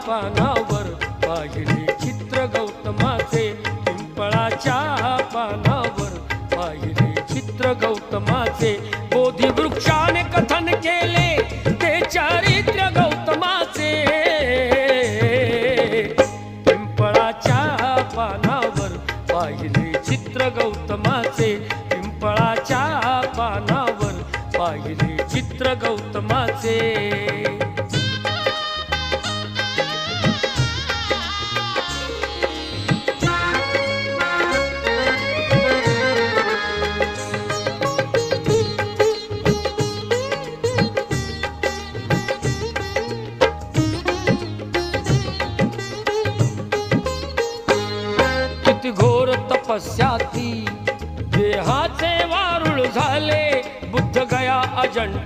पानावर पाहिले चित्र गौतमाचे, पिंपळाच्या पानावर पाहिले चित्र गौतमाचे. बोधी वृक्षाने कथन केले ते चारित्र्य गौतमाचे, पिंपळाच्या पानावर पाहिले चित्र गौतमाचे, पिंपळाच्या पानावर पाहिले चित्र गौतमाचे. किती घोर तपस्याती देहाचे वारुळ झाले, बुद्ध गया अजंठा